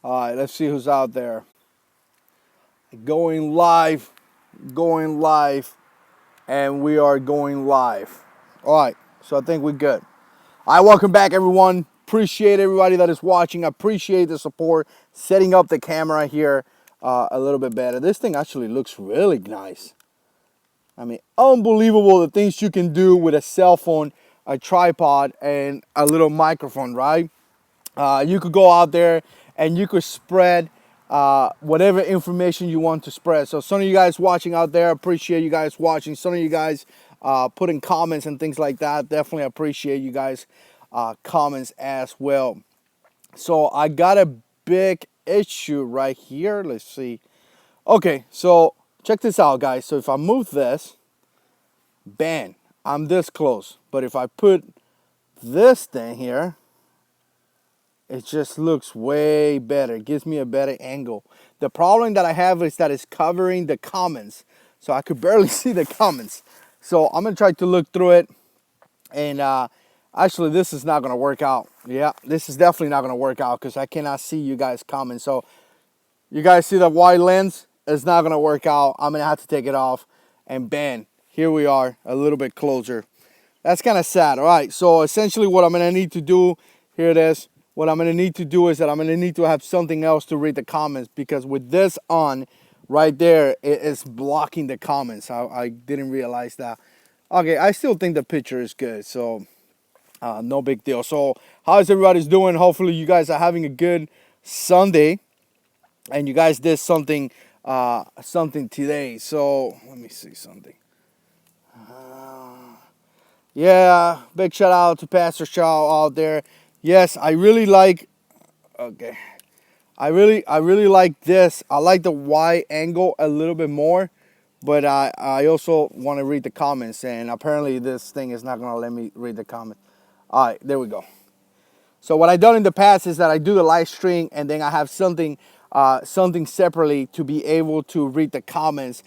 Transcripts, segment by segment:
All right, let's see who's out there. Going live, and we are going live. All right, so I think we're good. All right, welcome back, everyone. Appreciate everybody that is watching. I appreciate the support. Setting up the camera here a little bit better. This thing actually looks really nice. I mean, unbelievable the things you can do with a cell phone, a tripod, and a little microphone, right? You could go out there and you could spread whatever information you want to spread. So some of you guys watching out there, appreciate you guys watching. Some of you guys putting comments and things like that, definitely appreciate you guys comments as well. So I got a big issue right here. Let's see. Okay, so check this out, guys. So if I move this, bam, I'm this close. But if I put this thing here, it just looks way better. It gives me a better angle. The problem that I have is that it's covering the comments. So I could barely see the comments. So I'm going to try to look through it. And actually, this is not going to work out. Yeah, this is definitely not going to work out because I cannot see you guys' comments. So you guys see the wide lens? It's not going to work out. I'm going to have to take it off. And bam, here we are a little bit closer. That's kind of sad. All right, so essentially what I'm going to need to do, here it is. What I'm going to need to do is that I'm going to need to have something else to read the comments, because with this on right there, it is blocking the comments. I didn't realize that. Okay, I still think the picture is good, so no big deal. So how's everybody's doing? Hopefully you guys are having a good Sunday and you guys did something something today. So let me see something. Yeah, big shout out to Pastor Shaw out there. Yes, I really like, okay. I really like this. I like the wide angle a little bit more, but I also want to read the comments, and apparently this thing is not going to let me read the comments. All right, there we go. So what I've done in the past is that I do the live stream, and then I have something separately to be able to read the comments,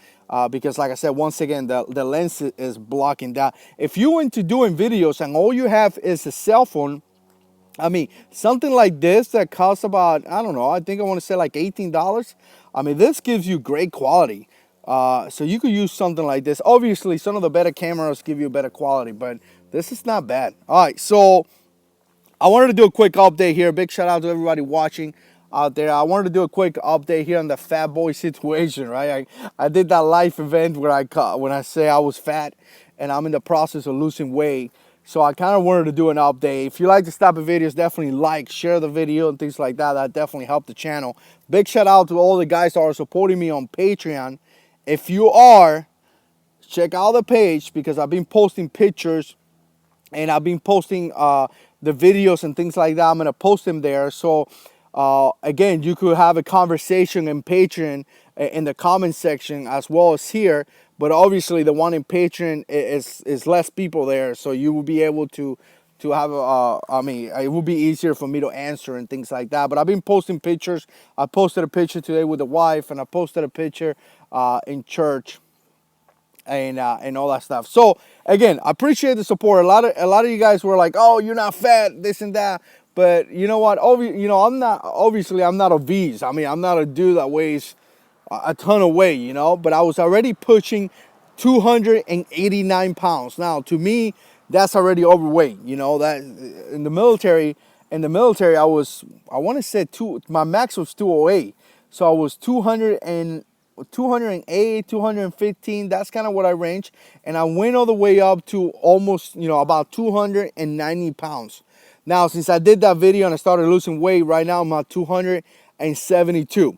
because like I said, once again, the lens is blocking that. If you went to doing videos and all you have is a cell phone, I mean, something like this that costs about, I don't know, I think I want to say like $18. I mean, this gives you great quality. So you could use something like this. Obviously, some of the better cameras give you better quality, but this is not bad. All right, so I wanted to do a quick update here. Big shout out to everybody watching out there. I wanted to do a quick update here on the Fatboy situation, right? I did that live event where when I say I was fat and I'm in the process of losing weight. So I kind of wanted to do an update. If you like this type of videos, definitely like, share the video and things like that. That definitely helped the channel. Big shout out to all the guys that are supporting me on Patreon. If you are, check out the page, because I've been posting pictures and I've been posting the videos and things like that. I'm going to post them there. So again, you could have a conversation in Patreon in the comment section as well as here. But obviously the one in Patreon is less people there, so you will be able to have I mean, it will be easier for me to answer and things like that. But I've been posting pictures. I posted a picture today with the wife, and I posted a picture in church and all that stuff. So again, I appreciate the support. A lot of you guys were like, "Oh, you're not fat, this and that." But you know what? I'm not obese. I mean, I'm not a dude that weighs a ton of weight, you know, but I was already pushing 289 pounds. Now, to me, that's already overweight, you know. That in the military, I want to say my max was 208. So I was 208, 215. That's kind of what I ranged. And I went all the way up to almost, about 290 pounds. Now, since I did that video and I started losing weight, right now I'm at 272.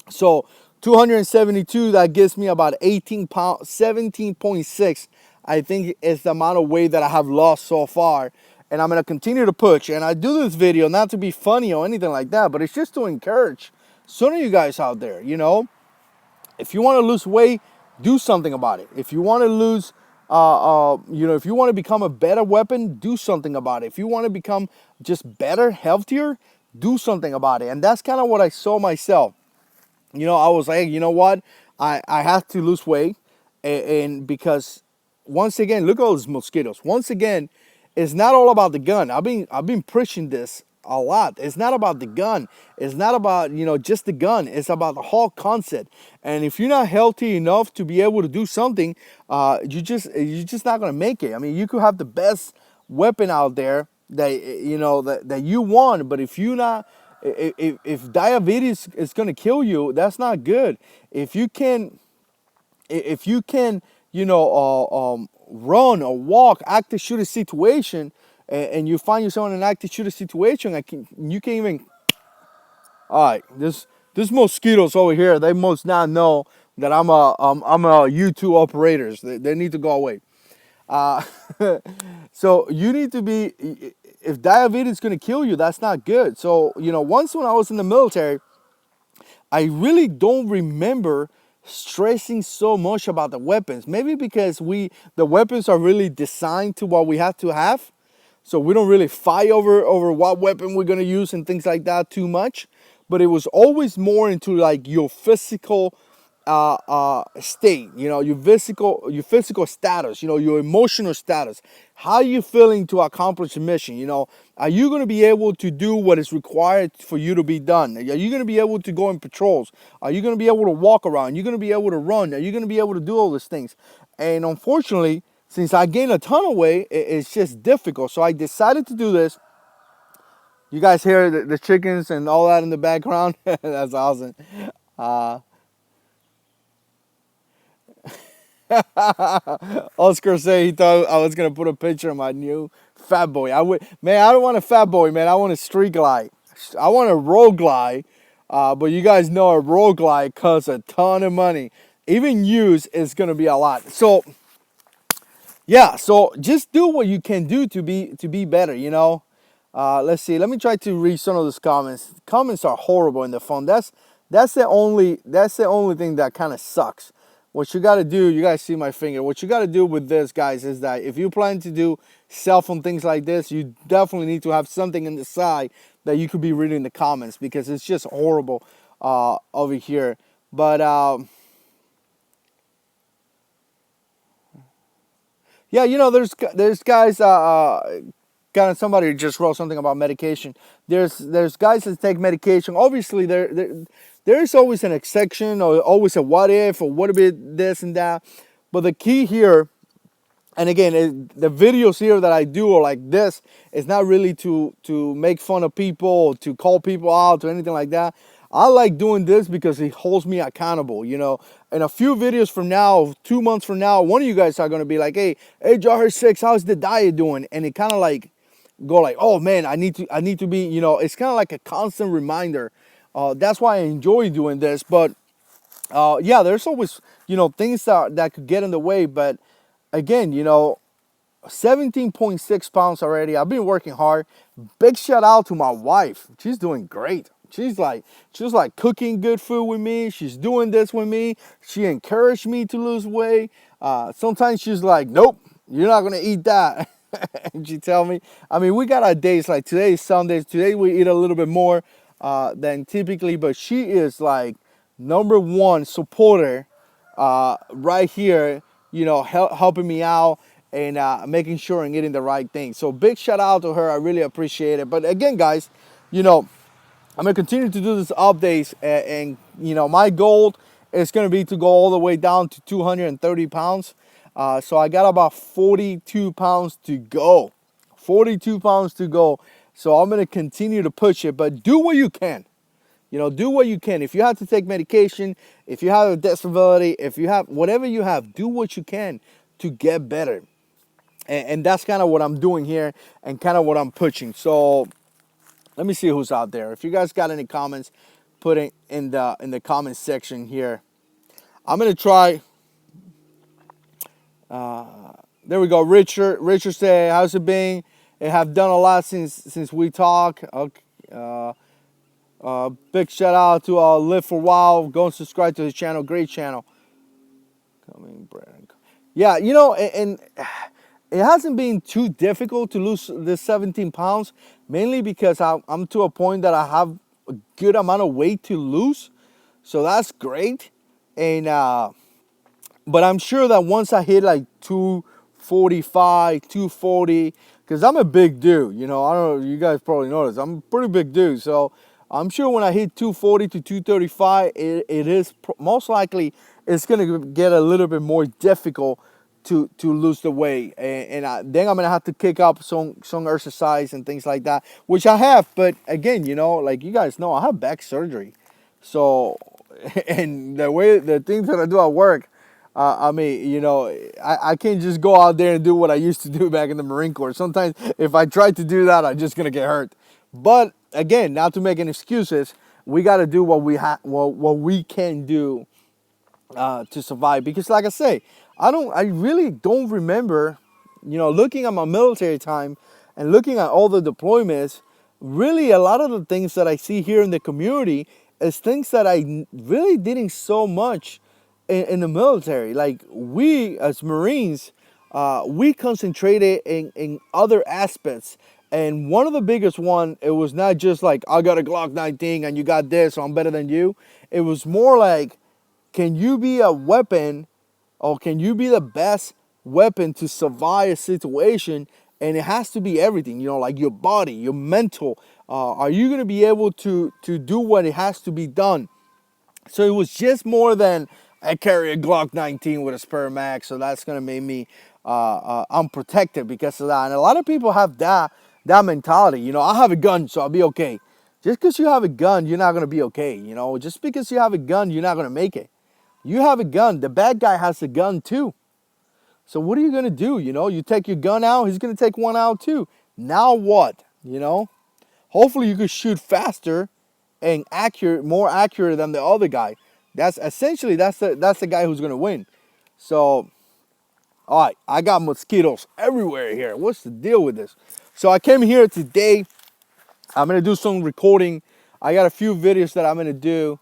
So 272, that gives me about 18 pounds, 17.6, I think is the amount of weight that I have lost so far. And I'm going to continue to push. And I do this video not to be funny or anything like that, but it's just to encourage some of you guys out there, if you want to lose weight, do something about it. If you want to lose, if you want to become a better weapon, do something about it. If you want to become just better, healthier, do something about it. And that's kind of what I saw myself. I was like, you know what? I have to lose weight. And because once again, look at all those mosquitoes. Once again, it's not all about the gun. I've been preaching this a lot. It's not about the gun. It's not about, just the gun. It's about the whole concept. And if you're not healthy enough to be able to do something, you're just not gonna make it. I mean, you could have the best weapon out there that you want, but if you not if diabetes is gonna kill you, that's not good. If you can if you can, run or walk, active shooter situation, and you find yourself in an active shooter situation, you can't even. All right, this mosquitoes over here, they must not know that I'm a U2 operators. They need to go away. Uh, so you need to be. If diabetes is gonna kill you, that's not good. So once when I was in the military, I really don't remember stressing so much about the weapons. Maybe because the weapons are really designed to what we have to have. So we don't really fight over what weapon we're gonna use and things like that too much. But it was always more into like your physical state, your physical status, your emotional status. How are you feeling to accomplish a mission? Are you going to be able to do what is required for you to be done? Are you going to be able to go in patrols? Are you going to be able to walk around? Are you going to be able to run? Are you going to be able to do all these things? And unfortunately, since I gained a ton of weight, it's just difficult. So I decided to do this. You guys hear the chickens and all that in the background? That's awesome. Uh, Oscar said he thought I was gonna put a picture of my new Fatboy. I don't want a Fatboy, man. I want a street glide. I want a road glide. But you guys know a road glide costs a ton of money. Even used is gonna be a lot. So yeah, so just do what you can do to be better. Let's see. Let me try to read some of those comments. Comments are horrible in the phone. That's the only thing that kind of sucks. What you got to do, you guys see my finger. What you got to do with this, guys, is that if you plan to do cell phone things like this, you definitely need to have something in the side that you could be reading the comments because it's just horrible over here. But yeah, there's guys. Kind of somebody just wrote something about medication. There's guys that take medication. Obviously, there's always an exception or always a what if or what if this and that. But the key here, and again, the videos here that I do are like this. It's not really to make fun of people or to call people out or anything like that. I like doing this because it holds me accountable. In a few videos from now, 2 months from now, one of you guys are gonna be like, hey, JH6, how's the diet doing? And it kind of like go like, oh man, I need to be. It's kind of like a constant reminder. That's why I enjoy doing this. But yeah, there's always things that could get in the way. But again, 17.6 pounds already. I've been working hard. Big shout out to my wife. She's doing great. She's like cooking good food with me. She's doing this with me. She encouraged me to lose weight. Sometimes she's like, nope, you're not gonna eat that. And she tell me, I mean, we got our days, like today is Sunday. Today we eat a little bit more than typically, but she is like number one supporter right here, helping me out and making sure I'm getting the right thing. So big shout out to her. I really appreciate it. But again, guys, I'm gonna continue to do this updates, and my goal is gonna be to go all the way down to 230 pounds. So I got about 42 pounds to go. 42 pounds to go. So I'm gonna continue to push it, but do what you can. Do what you can. If you have to take medication, if you have a disability, if you have whatever you have, do what you can to get better. And that's kind of what I'm doing here and kind of what I'm pushing. So let me see who's out there. If you guys got any comments, put it in the comment section here. I'm gonna try. There we go. Richard said, "How's it been? I have done a lot since we talk." Okay. Big shout out to Live for a While. Go and subscribe to his channel. Great channel. Coming, Brandon. Yeah, and it hasn't been too difficult to lose this 17 pounds, mainly because I'm to a point that I have a good amount of weight to lose. So that's great. And but I'm sure that once I hit like 245, 240, because I'm a big dude. You know, I don't know. You guys probably noticed I'm a pretty big dude. So I'm sure when I hit 240 to 235, it is most likely it's gonna get a little bit more difficult to lose the weight, then I'm gonna have to kick up some exercise and things like that, which I have. But again, you know, like you guys know, I have back surgery, so and the things that I do at work. I mean, you know, I can't just go out there and do what I used to do back in the Marine Corps. Sometimes if I try to do that, I'm just going to get hurt. But again, not to make any excuses, we got to do what we can do to survive. Because like I say, I really don't remember, you know, looking at my military time and looking at all the deployments, really a lot of the things that I see here in the community is things that I really didn't so much in the military. Like we as Marines, we concentrated in other aspects. And one of the biggest one, it was not just like, I got a Glock 19 and you got this, so I'm better than you. It was more like, can you be a weapon, or can you be the best weapon to survive a situation? And it has to be everything, you know, like your body, your mental. Are you going to be able to do what it has to be done? So it was just more than I carry a Glock 19 with a spare mag, so that's going to make me unprotected because of that. And a lot of people have that mentality. You know, I have a gun, so I'll be okay. Just because you have a gun, you're not going to be okay. You know, just because you have a gun, you're not going to make it. You have a gun. The bad guy has a gun too. So what are you going to do? You know, you take your gun out, he's going to take one out too. Now what? You know, hopefully you could shoot faster and accurate, more accurate than the other guy. That's essentially that's the guy who's going to win. So, all right, I got mosquitoes everywhere here. What's the deal with this? So I came here today. I'm going to do some recording. I got a few videos that I'm going to do.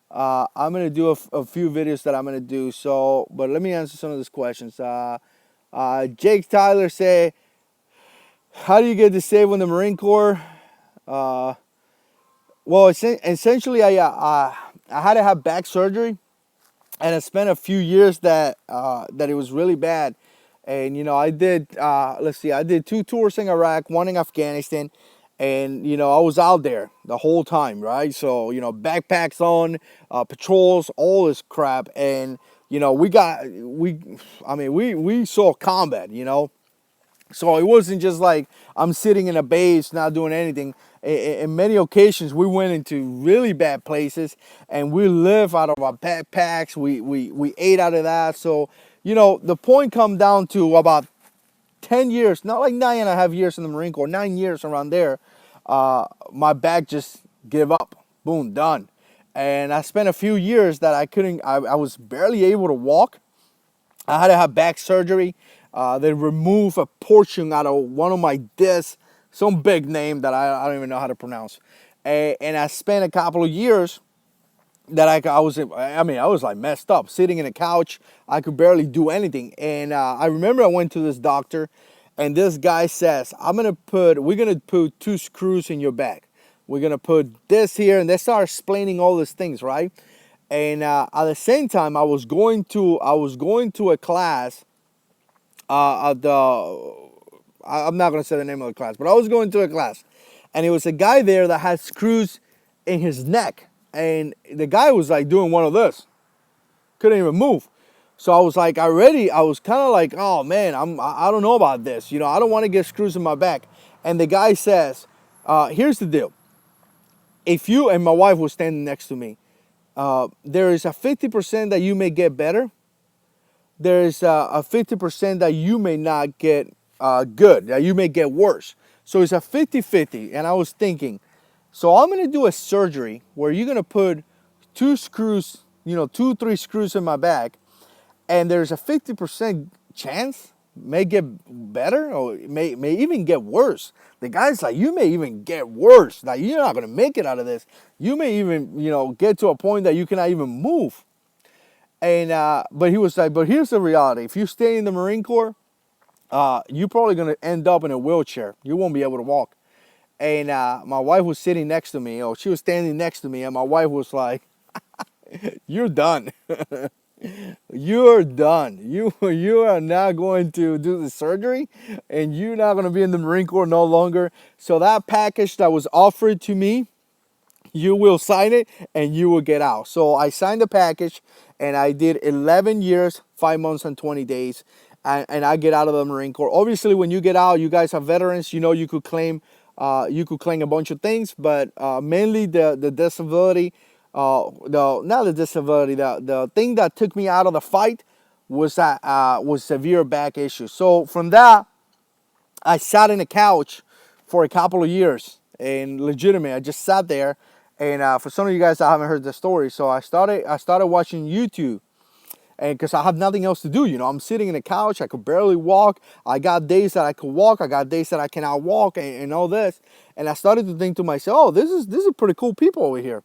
I'm gonna do a few videos that I'm gonna do. So, but let me answer some of these questions. Jake Tyler say, how do you get disabled in the Marine Corps? Well, essentially, I had to have back surgery, and I spent a few years that it was really bad. And you know, I did let's see, I did 2 tours in Iraq, 1 in Afghanistan, and you know, I was out there the whole time, right? So you know, backpacks on, patrols, all this crap, and you know, we saw combat, you know. So it wasn't just like I'm sitting in a base not doing anything. In many occasions, we went into really bad places and we lived out of our backpacks. We ate out of that. So, you know, the point come down to about 10 years, not like 9.5 years in the Marine Corps, 9 years around there. My back just gave up. Boom, done. And I spent a few years that I was barely able to walk. I had to have back surgery. They removed a portion out of one of my discs, some big name that I don't even know how to pronounce. And I spent a couple of years that I was like messed up, sitting in a couch. I could barely do anything. And I remember I went to this doctor, and this guy says, we're gonna put 2 screws in your back. We're gonna put this here, and they start explaining all these things, right? And at the same time, I was going to a class. I'm not gonna say the name of the class, but I was going to a class, and it was a guy there that had screws in his neck, and the guy was like doing one of this, couldn't even move. So I was like, I was kind of like, oh man, I don't know about this, you know, I don't want to get screws in my back. And the guy says, here's the deal. If you, and my wife was standing next to me, there is a 50% that you may get better. There is a 50% that you may not get good, that you may get worse. So it's a 50-50. And I was thinking, so I'm going to do a surgery where you're going to put 2 screws, you know, 2-3 screws in my back, and there's a 50% chance may get better, or it may even get worse. The guy's like, you may even get worse. Like, you're not going to make it out of this. You may even, you know, get to a point that you cannot even move. And but he was like, but here's the reality. If you stay in the Marine Corps, you're probably going to end up in a wheelchair. You won't be able to walk. And my wife was sitting next to me, or she was standing next to me, and my wife was like, you're done. You're done. You are not going to do the surgery, and you're not going to be in the Marine Corps no longer. So that package that was offered to me, you will sign it and you will get out. So I signed the package and I did 11 years, 5 months and 20 days. And I get out of the Marine Corps. Obviously, when you get out, you guys are veterans. You know you could claim a bunch of things, but mainly the disability, the not the disability, the thing that took me out of the fight was that was severe back issues. So from that, I sat in a couch for a couple of years and legitimate. I just sat there, and for some of you guys, I haven't heard the story, so I started watching YouTube, and because I have nothing else to do, I'm sitting in a couch. I could barely walk. I got days that I could walk. I got days that I cannot walk, and all this. And I started to think to myself, oh, this is pretty cool people over here.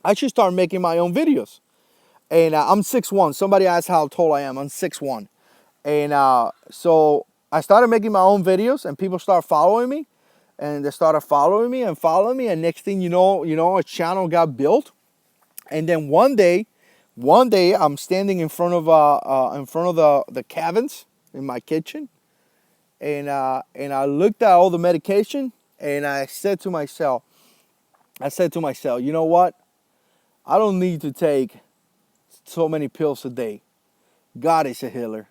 I should start making my own videos. And I'm 6'1". Somebody asked how tall I am. I'm 6'1". And so I started making my own videos, and people start following me, and they started following me and following me. And next thing you know, a channel got built. And then one day, I'm standing in front of the cabins in my kitchen, and I looked at all the medication, and I said to myself, you know what? I don't need to take so many pills a day. God is a healer.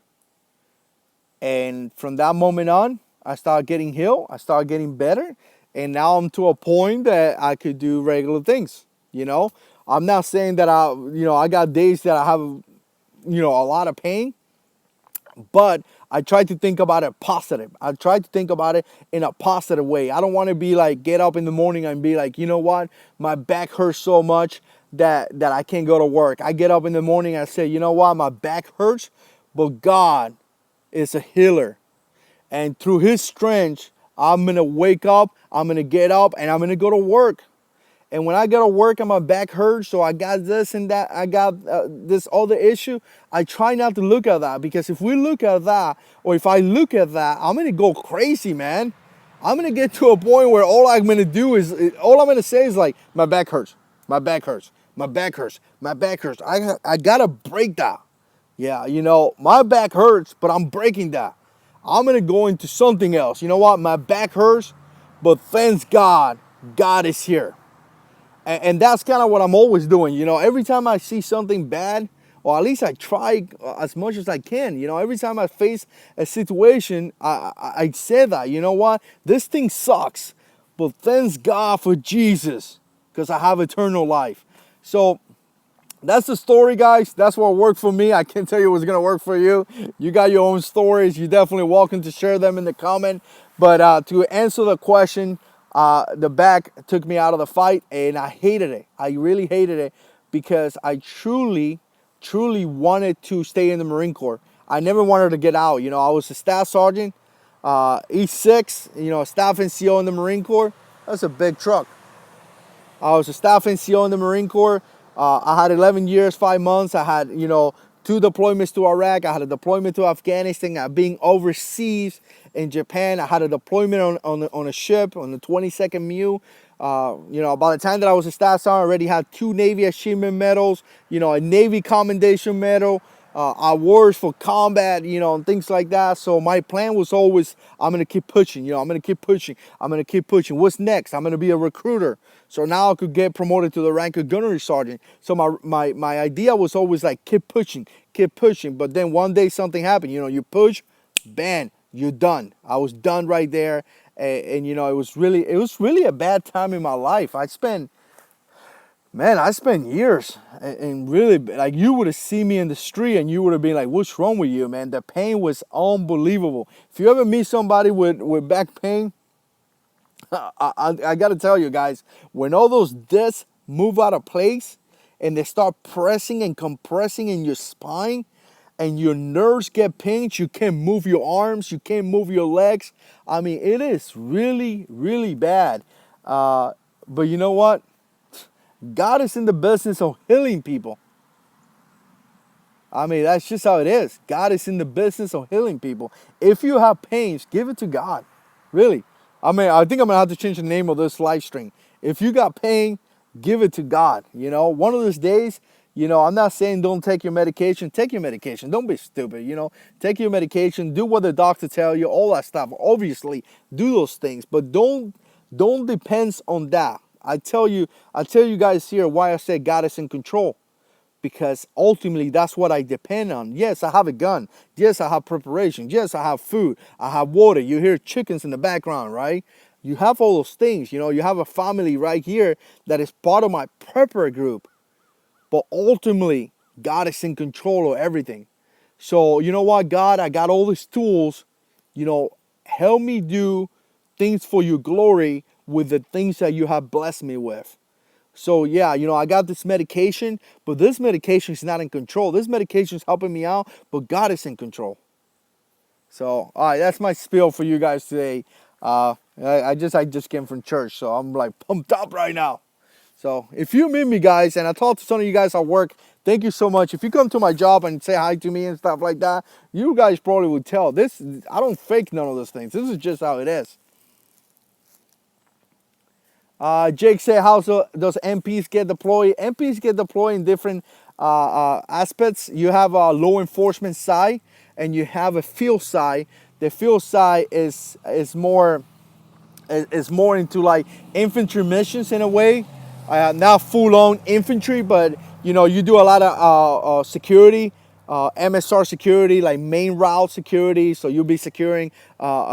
And from that moment on, I started getting healed. I started getting better. And now I'm to a point that I could do regular things. I'm not saying that I got days that I have, a lot of pain. But I try to think about it positive. I try to think about it in a positive way. I don't want to be like, get up in the morning and be like, you know what? My back hurts so much that I can't go to work. I get up in the morning and I say, you know what? My back hurts, but God is a healer. And through his strength, I'm going to wake up, I'm going to get up, and I'm going to go to work. And when I go to work and my back hurts, so I got this and that, I got this other issue, I try not to look at that. Because if we look at that, or if I look at that, I'm going to go crazy, man. I'm going to get to a point where all I'm going to say is like, my back hurts, my back hurts, my back hurts, my back hurts. I got to break that. Yeah, my back hurts, but I'm breaking that. I'm going to go into something else. You know what? My back hurts, but thanks God, God is here. And that's kind of what I'm always doing. Every time I see something bad, or at least I try as much as I can. Every time I face a situation, I say that, you know what? This thing sucks, but thanks God for Jesus, because I have eternal life. So that's the story, guys. That's what worked for me. I can't tell you what's going to work for you. You got your own stories. You're definitely welcome to share them in the comment. But to answer the question, the back took me out of the fight, and I hated it. I really hated it because I truly wanted to stay in the Marine Corps. I never wanted to get out. I was a staff sergeant, E6, staff NCO in the Marine Corps. That's a big truck. I was a staff NCO in the Marine Corps. I had 11 years, 5 months. I had, 2 deployments to Iraq. I had a deployment to Afghanistan. Being overseas in Japan, I had a deployment on a ship, on the 22nd MEU. By the time that I was a staff sergeant, I already had 2 Navy Achievement Medals, a Navy Commendation Medal, awards for combat, and things like that. So my plan was always, I'm going to keep pushing, I'm going to keep pushing. I'm going to keep pushing. What's next? I'm going to be a recruiter. So now I could get promoted to the rank of gunnery sergeant. So my idea was always like, keep pushing. But then one day something happened. You push, bam, you're done. I was done right there. And it was really a bad time in my life. I spent years and really, like, you would have seen me in the street and you would have been like, what's wrong with you, man? The pain was unbelievable. If you ever meet somebody with back pain, I got to tell you guys, when all those discs move out of place and they start pressing and compressing in your spine and your nerves get pinched, you can't move your arms, you can't move your legs. I mean, it is really, really bad. But you know what? God is in the business of healing people. I mean, that's just how it is. God is in the business of healing people. If you have pains, give it to God. Really. I mean, I think I'm going to have to change the name of this live stream. If you got pain, give it to God. One of those days, I'm not saying don't take your medication. Take your medication. Don't be stupid. Take your medication. Do what the doctor tell you. All that stuff. Obviously, do those things, but don't depend on that. I tell you guys here why I say God is in control, because ultimately that's what I depend on. Yes, I have a gun. Yes, I have preparation. Yes, I have food. I have water. You hear chickens in the background, right? You have all those things. You have a family right here that is part of my prepper group. But ultimately, God is in control of everything. So, you know what, God, I got all these tools. Help me do things for your glory with the things that you have blessed me with. So yeah, I got this medication, but this medication is not in control. This medication is helping me out, but God is in control. So all right, that's my spiel for you guys today. I just came from church, so I'm like pumped up right now. So if you meet me, guys, and I talk to some of you guys at work, thank you so much. If you come to my job and say hi to me and stuff like that, you guys probably would tell. I don't fake none of those things. This is just how it is. Jake said, how does MPs get deployed? MPs get deployed in different aspects. You have a law enforcement side, and you have a field side. The field side is more into like infantry missions in a way. Not full-on infantry, but you do a lot of security, MSR security, like main route security. So you'll be securing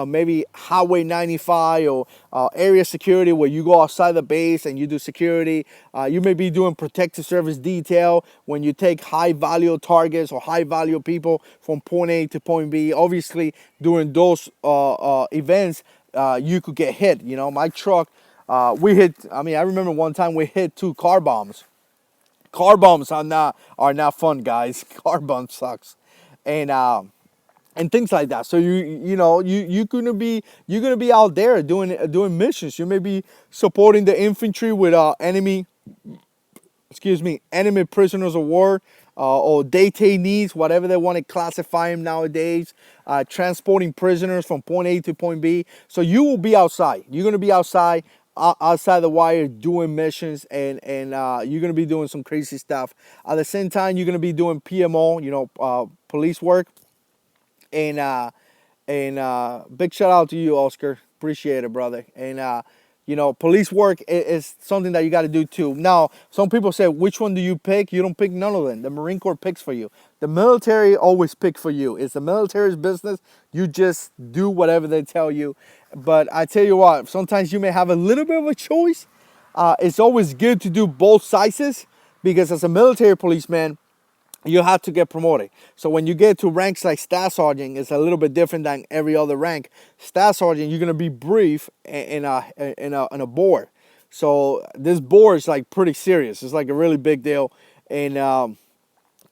maybe Highway 95 or area security where you go outside the base and you do security. You may be doing protective service detail when you take high-value targets or high-value people from point A to point B. Obviously, during those events, you could get hit. My truck, we hit. I mean, I remember one time we hit 2 car bombs. Car bombs are not fun, guys. Car bomb sucks, and things like that. So you're gonna be out there doing missions. You may be supporting the infantry with enemy prisoners of war, or detainees, whatever they want to classify them nowadays, transporting prisoners from point A to point B. So you will be outside. You're going to be outside the wire doing missions, and you're going to be doing some crazy stuff. At the same time, you're going to be doing PMO, police work. And big shout out to you, Oscar. Appreciate it, brother. And police work is something that you got to do too. Now, some people say, which one do you pick? You don't pick none of them. The Marine Corps picks for you. The military always picks for you. It's the military's business. You just do whatever they tell you. But I tell you what, sometimes you may have a little bit of a choice. It's always good to do both sizes, because as a military policeman, you have to get promoted. So when you get to ranks like Staff Sergeant, it's a little bit different than every other rank. Staff Sergeant, you're gonna be brief in a board. So this board is like pretty serious. It's like a really big deal, and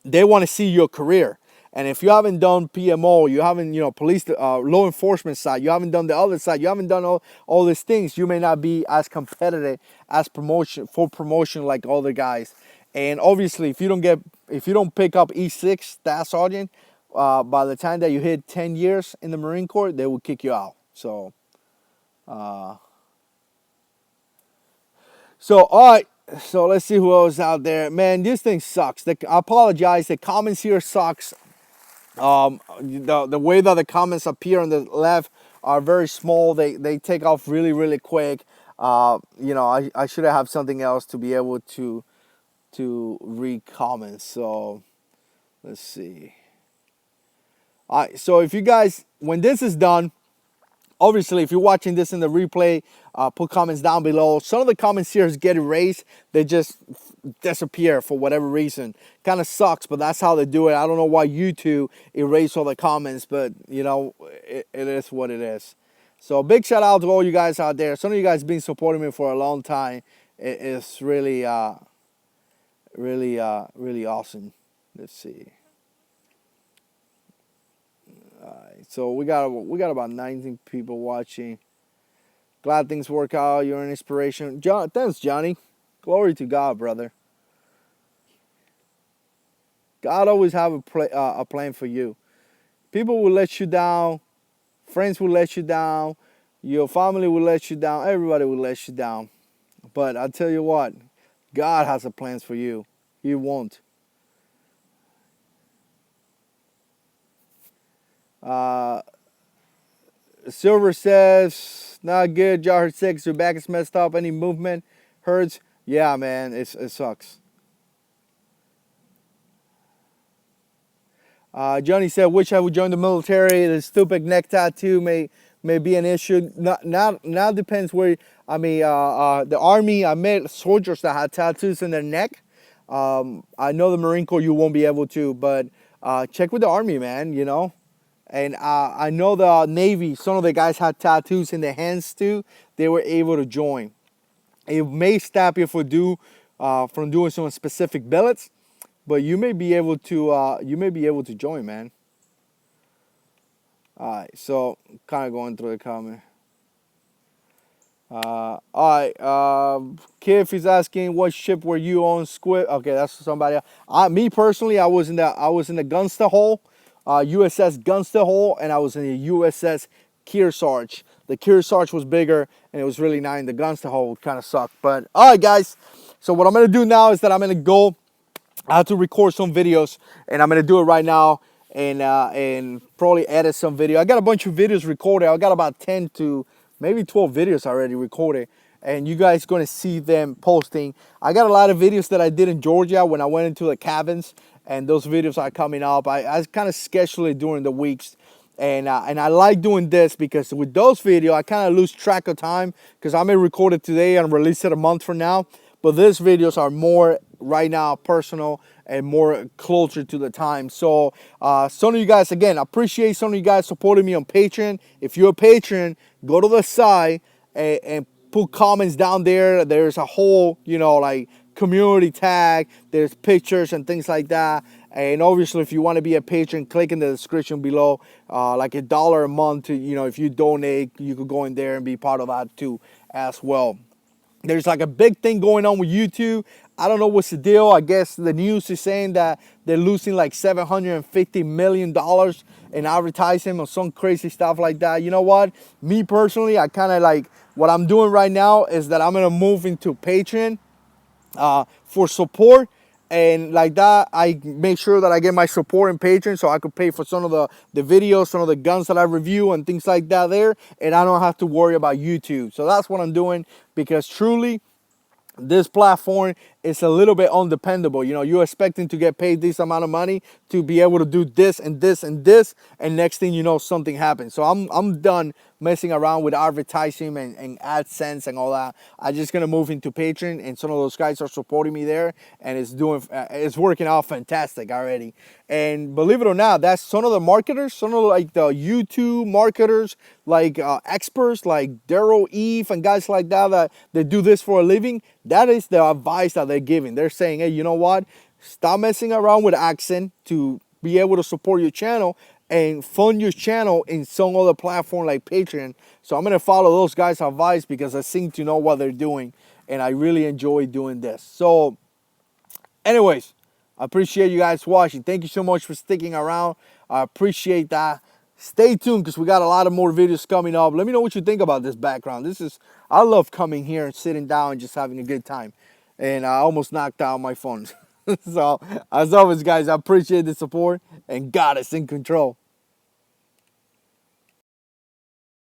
they want to see your career. And if you haven't done PMO, you haven't, police, law enforcement side, you haven't done the other side, you haven't done all these things, you may not be as competitive as promotion like other guys. And obviously, if you don't pick up E6 Staff Sergeant, by the time that you hit 10 years in the Marine Corps, they will kick you out. So all right. So let's see who else is out there. Man, this thing sucks. I apologize. The comments here sucks. The way that the comments appear on the left are very small. They take off really, really quick. I should have something else to be able to read comments. So let's see. All right. So if you guys, when this is done, obviously, if you're watching this in the replay, put comments down below. Some of the comments here get erased. They just disappear for whatever reason. Kind of sucks, but that's how they do it. I don't know why YouTube erase all the comments, but, it is what it is. So big shout out to all you guys out there. Some of you guys been supporting me for a long time. It's really, really awesome. Let's see. So we got about 19 people watching. Glad things work out. You're an inspiration. Thanks, Johnny. Glory to God, brother. God always have a plan for you. People will let you down. Friends will let you down. Your family will let you down. Everybody will let you down. But I tell you what, God has a plans for you. He won't. Uh, Silver says, not good. JH6, your back is messed up. Any movement hurts. Yeah, man, it sucks. Johnny said, wish I would join the military. The stupid neck tattoo may be an issue. Now depends where. I mean, the army. I met soldiers that had tattoos in their neck. I know the Marine Corps you won't be able to, but check with the army, man. You know, and I know the Navy. Some of the guys had tattoos in their hands too. They were able to join. It may stop you from doing some specific billets, but you may be able to join, man. All right, so kind of going through the comment. All right, Kif is asking what ship were you on? Squid. Okay, that's somebody else. Me personally, I was in the Gunster Hole, USS Gunster Hole, and I was in the USS Kearsarge. The Kearsarge was bigger, and it was really nice. The Gunster Hole kind of sucked. But all right, guys. So what I'm gonna do now is that I'm gonna go. I have to record some videos, and I'm gonna do it right now, and probably edit some video. I got a bunch of videos recorded. I got about 10 to maybe 12 videos already recorded, and you guys gonna see them posting. I got a lot of videos that I did in Georgia when I went into the cabins, and those videos are coming up. I kind of schedule it during the weeks. And I like doing this because with those videos, I kind of lose track of time because I may record it today and release it a month from now. But these videos are more right now personal and more closer to the time. So some of you guys, again, I appreciate some of you guys supporting me on Patreon. If you're a patron, go to the side and put comments down there. There's a whole, like community tag. There's pictures and things like that. And obviously, if you want to be a patron, click in the description below. Like $1 a month to, if you donate, you could go in there and be part of that too as well. There's like a big thing going on with YouTube. I don't know what's the deal. I guess the news is saying that they're losing like $750 million in advertising or some crazy stuff like that. You know what? Me personally, I kind of like what I'm doing right now is that I'm going to move into Patreon for support. And like that, I make sure that I get my support in Patreon so I could pay for some of the videos, some of the guns that I review and things like that there. And I don't have to worry about YouTube. So that's what I'm doing because truly, this platform is a little bit undependable. You're expecting to get paid this amount of money to be able to do this and this and this, and next thing you know, something happens. So I'm done messing around with advertising and AdSense and all that. I'm just gonna move into Patreon, and some of those guys are supporting me there, and it's working out fantastic already. And believe it or not, that's some of the marketers, some of like the YouTube marketers, like experts like Daryl Eve and guys like that they do this for a living. That is the advice that they're giving. They're saying, hey, you know what? Stop messing around with Accent to be able to support your channel and fund your channel in some other platform like Patreon. So I'm going to follow those guys' advice because I seem to know what they're doing, and I really enjoy doing this. So anyways, I appreciate you guys watching. Thank you so much for sticking around. I appreciate that. Stay tuned because we got a lot of more videos coming up. Let me know what you think about this background. I love coming here and sitting down and just having a good time. And I almost knocked out my phone. So, as always, guys, I appreciate the support, and God is in control.